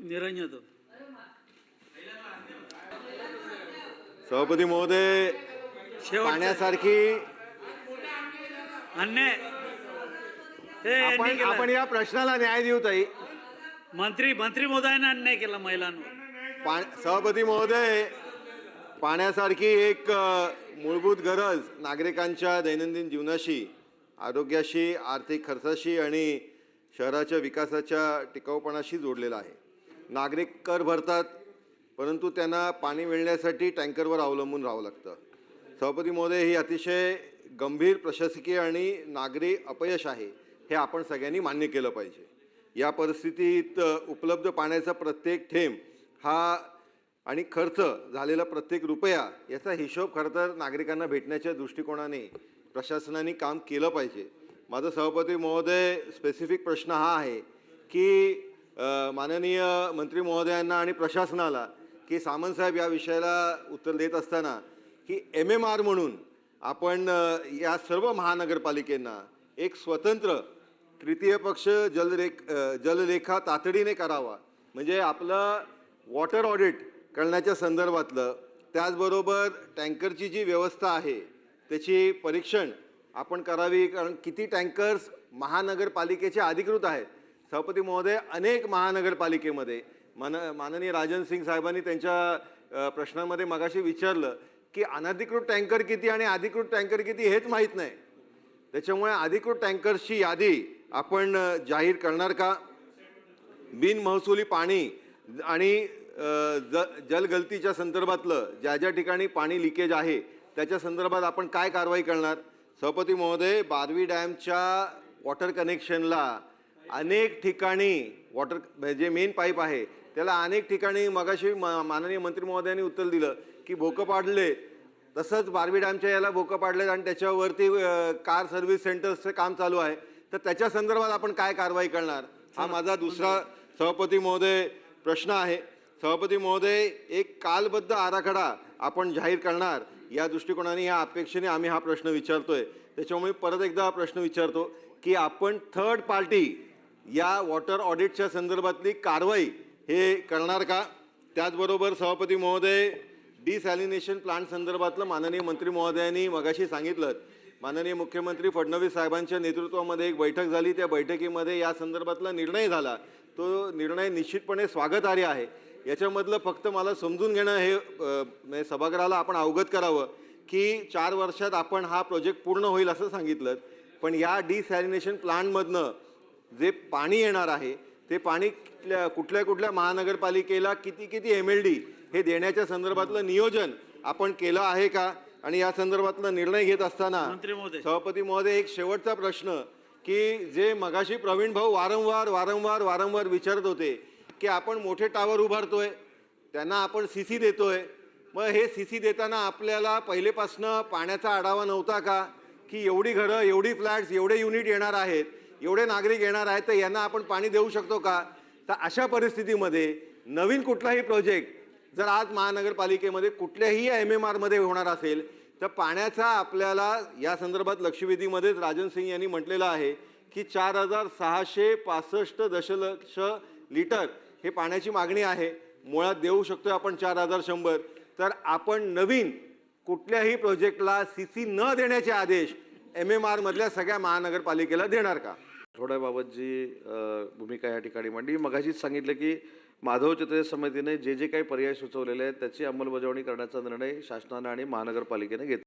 निरंजन यादव. सभापती महोदय, पाण्यासारखी अन्याय आपण या प्रश्नाला न्याय देऊ ताई. मंत्री महोदयाने अन्याय केला महिलांवर. सभापती महोदय, पाण्यासारखी एक मूलभूत गरज नागरिकांच्या दैनंदिन जीवनाशी, आरोग्याशी, आर्थिक खर्चाशी आणि शहराच्या विकासाच्या टिकाऊपणाशी जोडलेला आहे. नागरिक कर भरतात, परंतु त्यांना पाणी मिळण्यासाठी टँकरवर अवलंबून राहावं लागतं. सभापती महोदय, ही अतिशय गंभीर प्रशासकीय आणि नागरी अपयश आहे, हे आपण सगळ्यांनी मान्य केलं पाहिजे. या परिस्थितीत उपलब्ध पाण्याचा प्रत्येक थेंब हा आणि खर्च झालेला प्रत्येक रुपया याचा हिशोब खरं तर नागरिकांना भेटण्याच्या दृष्टिकोनाने प्रशासनाने काम केलं पाहिजे. माझा सभापती महोदय स्पेसिफिक प्रश्न हा आहे की माननीय मंत्री महोदयांना आणि प्रशासनाला की सामंत साहेब या विषयाला उत्तर देत असताना की MMR म्हणून आपण या सर्व महानगरपालिकेंना एक स्वतंत्र तृतीय पक्ष जललेखा तातडीने करावा. म्हणजे आपलं वॉटर ऑडिट करण्याच्या संदर्भातलं, त्याचबरोबर टँकरची जी व्यवस्था आहे त्याची परीक्षण आपण करावी. कारण किती टँकर्स महानगरपालिकेचे अधिकृत आहेत. सभापती महोदय, अनेक महानगरपालिकेमध्ये माननीय राजन सिंग साहेबांनी त्यांच्या प्रश्नामध्ये मगाशी विचारलं की अनधिकृत टँकर किती आणि अधिकृत टँकर किती हेच माहीत नाही. त्याच्यामुळे अधिकृत टँकर्सची यादी आपण जाहीर करणार का? बिनमहसुली पाणी आणि जलगलतीच्या संदर्भातलं ज्या ज्या ठिकाणी पाणी लिकेज आहे त्याच्या संदर्भात आपण काय कारवाई करणार? सभापती महोदय, बारवी डॅमच्या वॉटर कनेक्शनला अनेक ठिकाणी वॉटर जे मेन पाईप आहे त्याला अनेक ठिकाणी मगाशी माननीय मंत्री महोदयांनी उत्तर दिलं की भोकं पाडले. तसंच बारवी डॅमच्या याला भोकं पाडले आणि त्याच्यावरती कार सर्व्हिस सेंटर्सचं काम चालू आहे. तर त्याच्या संदर्भात आपण काय कारवाई करणार? हा माझा दुसरा सभापती महोदय प्रश्न आहे. सभापती महोदय, एक कालबद्ध आराखडा आपण जाहीर करणार या दृष्टिकोनाने, या अपेक्षेने आम्ही हा प्रश्न विचारतोय. त्याच्यामुळे परत एकदा हा प्रश्न विचारतो की आपण थर्ड पार्टी या वॉटर ऑडिटच्या संदर्भातली कारवाई हे करणार का? त्याचबरोबर सभापती महोदय, डिसॅलिनेशन प्लांट संदर्भातलं माननीय मंत्री महोदयांनी मगाशी सांगितलं, माननीय मुख्यमंत्री फडणवीस साहेबांच्या नेतृत्वामध्ये एक बैठक झाली. त्या बैठकीमध्ये या संदर्भातला निर्णय झाला. तो निर्णय निश्चितपणे स्वागतार्ह आहे. याच्यामधलं फक्त मला समजून घेणं हे सभागृहाला आपण अवगत करावं की 4 वर्षात आपण हा प्रोजेक्ट पूर्ण होईल असं सांगितलं. पण या डिसॅलिनेशन प्लांटमधनं जे पाणी येणार आहे ते पाणी कुठल्या महानगरपालिकेला किती MLD हे देण्याच्या संदर्भातलं नियोजन आपण केलं आहे का? आणि या संदर्भातला निर्णय घेत असताना सभापती महोदय, एक शेवटचा प्रश्न की जे मगाशी प्रवीण भाऊ वारंवार विचारत होते की आपण मोठे टावर उभारतोय, त्यांना आपण CC देतोय. मग हे CC देताना आपल्याला पहिलेपासनं पाण्याचा आढावा नव्हता का की एवढी घरं, एवढी फ्लॅट्स, एवढे युनिट येणार आहेत, एवढे नागरिक येणार आहेत, तर यांना आपण पाणी देऊ शकतो का? तर अशा परिस्थितीमध्ये नवीन कुठलाही प्रोजेक्ट जर आज महानगरपालिकेमध्ये कुठल्याही MMR मध्ये होणार असेल तर पाण्याचा आपल्याला या संदर्भात लक्षवेधीमध्येच राजन सिंग यांनी म्हटलेलं आहे की 4665 दशलक्ष लिटर हे पाण्याची मागणी आहे. मुळात देऊ शकतो आपण 4100. तर आपण नवीन कुठल्याही प्रोजेक्टला CC न देण्याचे आदेश MMR मधल्या सगळ्या महानगरपालिकेला देणार का? थोड्याबाबत जी भूमिका या ठिकाणी मांडली. मगाशीच सांगितलं की माधव चित्रे समितीने जे काही पर्याय सुचवलेले आहेत त्याची अंमलबजावणी करण्याचा निर्णय शासनाने आणि महानगरपालिकेने घेतला.